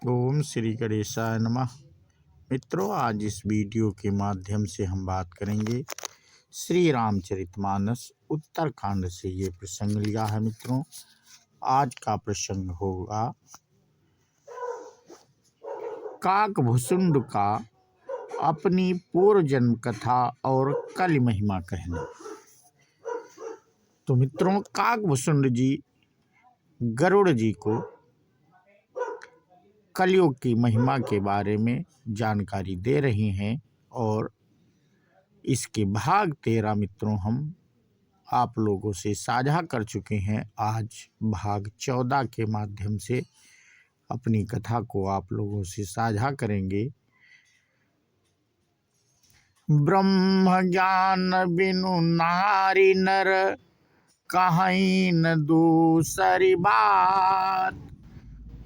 ओम श्री गणेशाय नमः। मित्रों, आज इस वीडियो के माध्यम से हम बात करेंगे श्री रामचरितमानस उत्तरकांड से ये प्रसंग लिया है। मित्रों, आज का प्रसंग होगा काकभुसुंड का अपनी पूर्व जन्म कथा और कलि महिमा कहना। तो मित्रों, काकभुसुंड जी गरुड़ जी को कलयुग की महिमा के बारे में जानकारी दे रही हैं और इसके भाग 13 मित्रों हम आप लोगों से साझा कर चुके हैं। आज भाग 14 के माध्यम से अपनी कथा को आप लोगों से साझा करेंगे। ब्रह्म ज्ञान बिनु नारी नर, कहीं न दूसरी बात।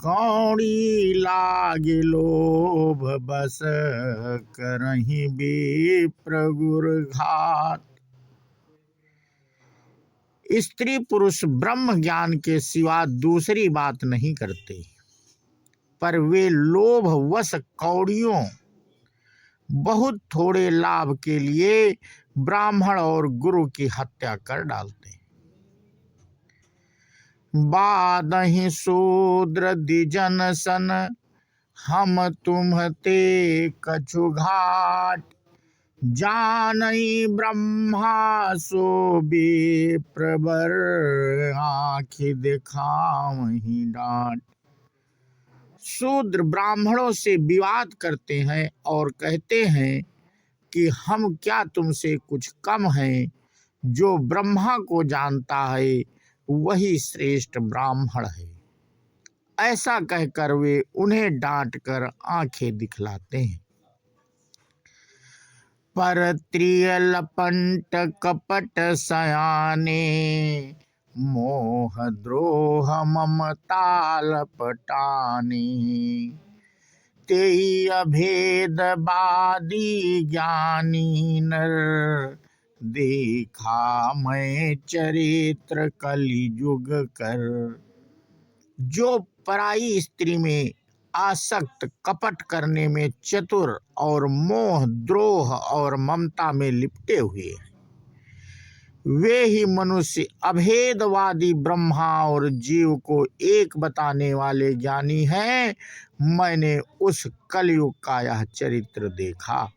कौड़ी लागे लोभ बस, करहीं विप्र गुर घात। स्त्री पुरुष ब्रह्म ज्ञान के सिवा दूसरी बात नहीं करते, पर वे लोभ वश कौड़ियों बहुत थोड़े लाभ के लिए ब्राह्मण और गुरु की हत्या कर डालते हैं। बादहि शूद्र द्विजन सन, हम तुम ते कछु घाट। जानई ब्रह्मा सो विप्रवर, आँखि दिखावहीं डांट। शूद्र ब्राह्मणों से विवाद करते हैं और कहते हैं कि हम क्या तुमसे कुछ कम हैं। जो ब्रह्मा को जानता है वही श्रेष्ठ ब्राह्मण है। ऐसा कहकर वे उन्हें डांटकर आंखें दिखलाते हैं। पर त्रियलपंट कपट सयाने, मोह द्रोह ममताल पटाने। तेई अभेदवादी ज्ञानी नर, देखा मैं चरित्र कलियुग कर। जो पराई स्त्री में आसक्त, कपट करने में चतुर और मोह द्रोह और ममता में लिपटे हुए हैं, वे ही मनुष्य अभेदवादी ब्रह्मा और जीव को एक बताने वाले ज्ञानी हैं। मैंने उस कलयुग का यह चरित्र देखा।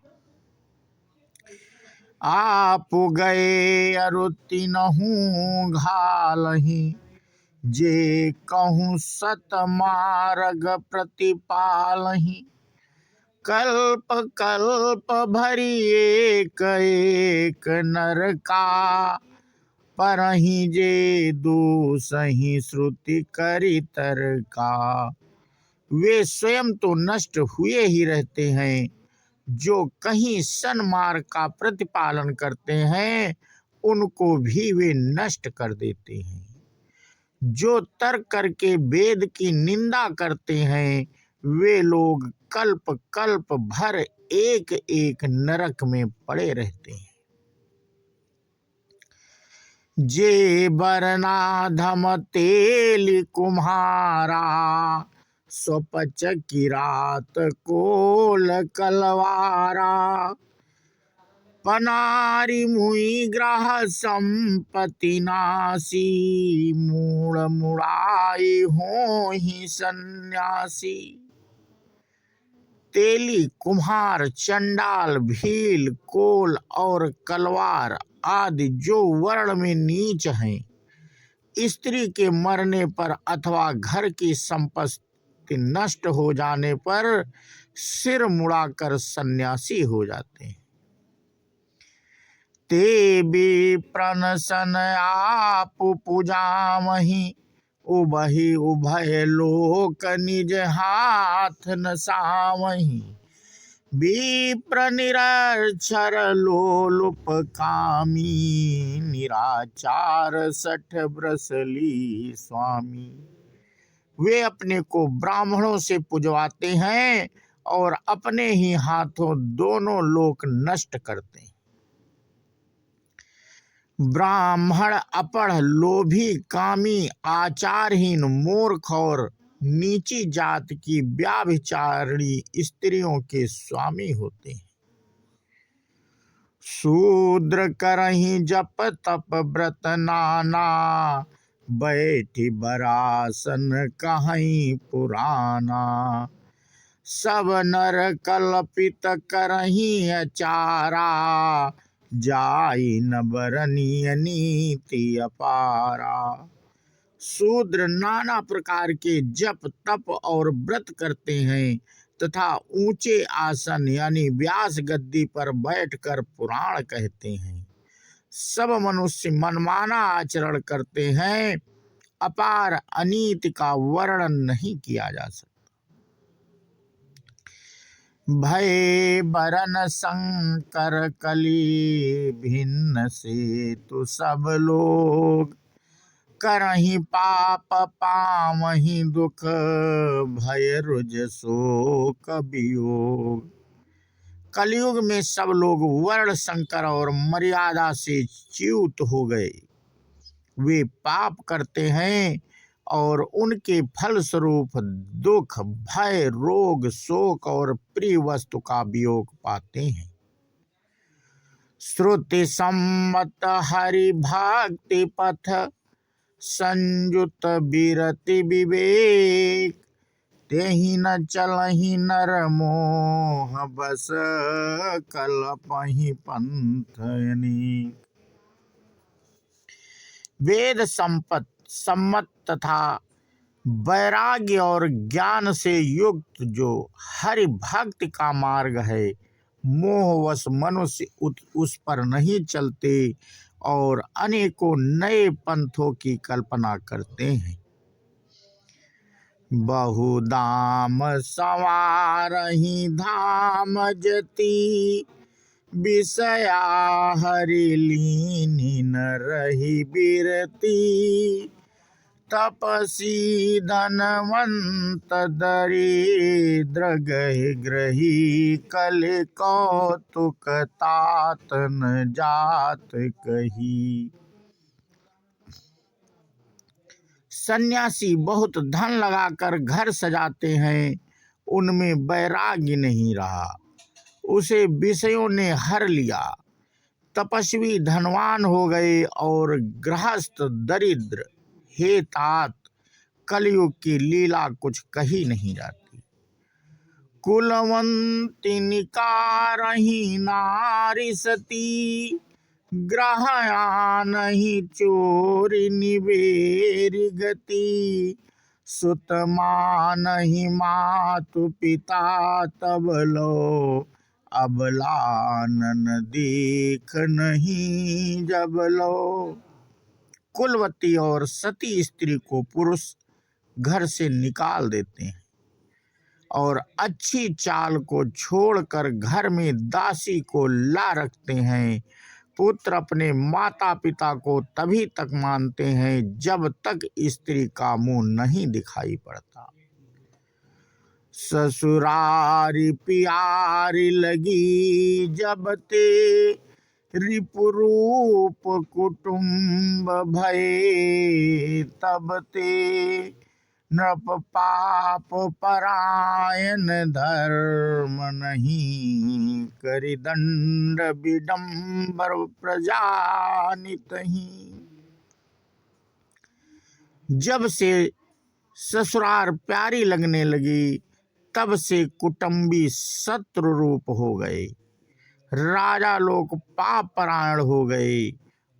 आप गए अरु तिन्हु घालहीं, जे कहूँ सत मार्ग प्रतिपालहीं। कल्प कल्प भरी एक एक नर का, परहीं जे दूसहीं श्रुति करी तरका। वे स्वयं तो नष्ट हुए ही रहते हैं, जो कहीं सन्मार्ग का प्रतिपालन करते हैं उनको भी वे नष्ट कर देते हैं। जो तर्क करके वेद की निंदा करते हैं वे लोग कल्प कल्प भर एक एक नरक में पड़े रहते हैं। जे बरनाधम तेली कुम्हारा, स्वपच किरात कोल कलवारा। पनारी मुई ग्रह संपत्ति नासी, मूड़ मुड़ाई हो ही सन्यासी। तेली, कुम्हार, चंडाल, भील, कोल और कलवार आदि जो वर्ण में नीच हैं, स्त्री के मरने पर अथवा घर की संपत्ति नष्ट हो जाने पर सिर मुड़ाकर सन्यासी हो जाते हैं। ते विप्रन सन आप पूजामहि, उबहि उभय लोक निज हाथ न सावहीं। विप्र निरक्षर लोलुप कामी, निराचार सठ ब्रसली स्वामी। वे अपने को ब्राह्मणों से पुजवाते हैं और अपने ही हाथों दोनों लोक नष्ट करते हैं। ब्राह्मण अपढ़, लोभी, कामी, आचारहीन, मूर्ख और नीची जात की व्याभिचारिणी स्त्रियों के स्वामी होते हैं। शूद्र करहि जप तप व्रत नाना, बैठी बरासन कहीं पुराना। सब नर कल्पित करहि अचारा, जाई न बरनीय नीति अपारा। शूद्र नाना प्रकार के जप तप और व्रत करते हैं तथा ऊंचे आसन यानी व्यास गद्दी पर बैठकर पुराण कहते हैं। सब मनुष्य मनमाना आचरण करते हैं, अपार अनीति का वर्णन नहीं किया जा सकता। भय बरन संकर कली भिन्न से तु सब लोग, करहि पाप पामहि दुख भय रुज शोक वियोग। कलयुग में सब लोग वर्ण संकर और मर्यादा से च्युत हो गए। वे पाप करते हैं और उनके फल स्वरूप दुख भय रोग शोक और प्रिय वस्तु का वियोग पाते हैं। श्रुति सम्मत हरि भक्ति पथ, संयुत विरति विवेक। तेहि न चलहि नर मोह बस, कल्पहि पंथ अनेक। वेद सम्मत तथा वैराग्य और ज्ञान से युक्त जो हरि भक्ति का मार्ग है, मोहवश मनुष्य उस पर नहीं चलते और अनेकों नए पंथों की कल्पना करते हैं। बहुदाम संवारहि धाम जति, विषया हरि लीनि न रही बिरती। तपसी धनवंत दरिद्र गहि ग्रही, कल कौतुक तात न जात कही। सन्यासी बहुत धन लगाकर घर सजाते हैं, उनमें वैराग्य नहीं रहा, उसे विषयों ने हर लिया। तपस्वी धनवान हो गए और गृहस्थ दरिद्र। हे तात, कलयुग की लीला कुछ कही नहीं जाती। कुलवंती निकारहि नारी सती, ग्रहया नहीं चोरी निबेरी गति। सुत मानहि मातु पिता तब लो, अबलानन देख नहीं जब लो। कुलवती और सती स्त्री को पुरुष घर से निकाल देते हैं और अच्छी चाल को छोड़कर घर में दासी को ला रखते हैं। पुत्र अपने माता पिता को तभी तक मानते हैं जब तक स्त्री का मुंह नहीं दिखाई पड़ता। ससुरारी प्यारी लगी जब ते, रिपुरूप कुटुंब भये तब ते। नृप पाप परायण धर्म नहीं, करि दंड विडंबर प्रजा नितहि। जब से ससुराल प्यारी लगने लगी तब से कुटुंबी शत्रु रूप हो गए। राजा लोग पाप परायण हो गए,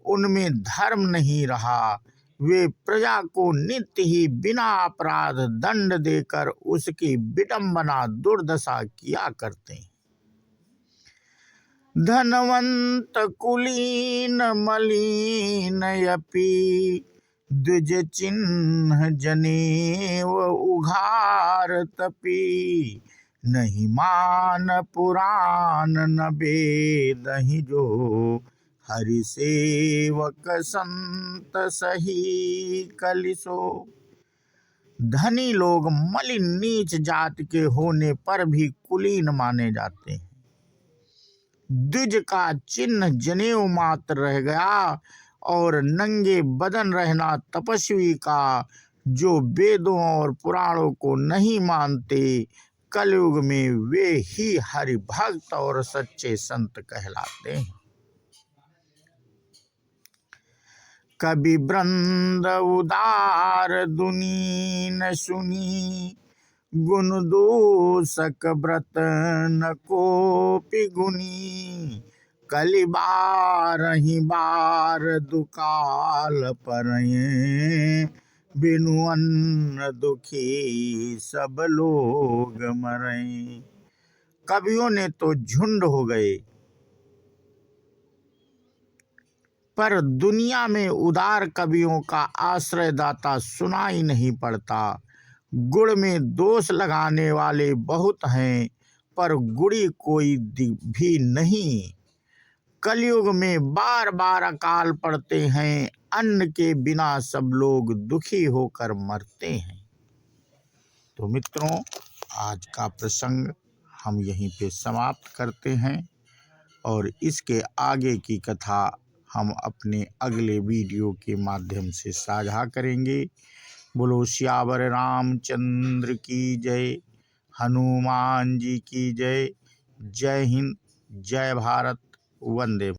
उनमें धर्म नहीं रहा। वे प्रजा को नित्य ही बिना अपराध दंड देकर उसकी विडंबना दुर्दशा किया करते हैं। धनवंत कुलीन मलिन यपि, द्विज चिन्ह जनेव उघार तपी। नहीं मान पुराण न वेदहि जो, हरि सेवक संत सही कलिसो। धनी लोग मलिन नीच जात के होने पर भी कुलीन माने जाते हैं। द्विज का चिन्ह जनेऊ मात्र रह गया और नंगे बदन रहना तपस्वी का जो वेदों और पुराणों को नहीं मानते, कलयुग में वे ही हरि भक्त और सच्चे संत कहलाते हैं। कवि वृंद उदार दुनी न सुनी, गुण दोषक व्रत न कोपि गुनी। कलि बारहि बार दुकाल परये, बिनु अन्न दुखी सब लोग मरई। कवियों ने तो झुंड हो गए, पर दुनिया में उदार कवियों का आश्रयदाता सुनाई नहीं पड़ता। गुड़ में दोष लगाने वाले बहुत हैं, पर गुड़ी कोई भी नहीं। कलयुग में बार बार अकाल पड़ते हैं, अन्न के बिना सब लोग दुखी होकर मरते हैं। तो मित्रों, आज का प्रसंग हम यहीं पे समाप्त करते हैं और इसके आगे की कथा हम अपने अगले वीडियो के माध्यम से साझा करेंगे। बोलो सियावर रामचंद्र की जय, हनुमान जी की जय। जय हिंद, जय भारत, वंदे।